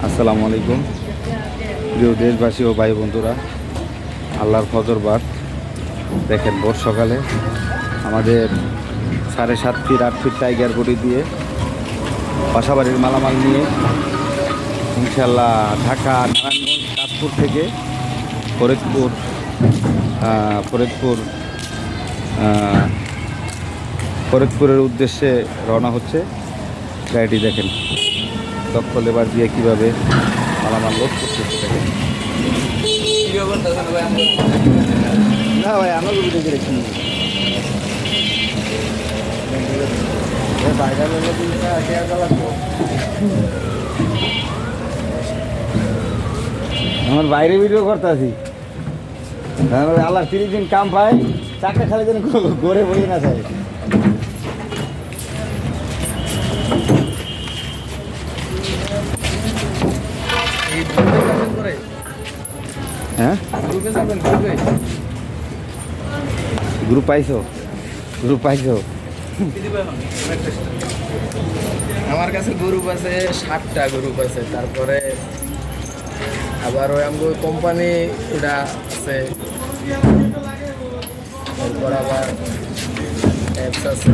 আসসালামু আলাইকুম প্রিয় দেশবাসী ও ভাই বন্ধুরা, আল্লাহর ফজর বাদ দেখেন ভোর সকালে আমাদের 7.5 ফিট 8 ফিট টাইগার বডি দিয়ে বাসাবাড়ির মালামাল নিয়ে ইনশাল্লাহ ঢাকা নারায়ণগঞ্জ কাশপুর থেকে ফরিদপুর ফরিদপুর ফরিদপুরের উদ্দেশ্যে রওনা হচ্ছে। গাড়িটি দেখেন দক্ষ লেবার দিয়ে কীভাবে মালামাল লোড করতেছে দেখেন। না ভাই আমার দেখে রেখি আমার বাইরে ভিডিও করতে আছি। আল্লাহ 30 দিন কাম পায়, চাকরি খালি যেন গড়ে বই না যায়। হ্যাঁ গ্রুপ পাইছো? আমার কাছে গ্রুপ আছে 7টা গ্রুপ আছে। তারপরে আবার ওই আমার কোম্পানি এটা আছে, তারপর আবার অ্যাপস আছে।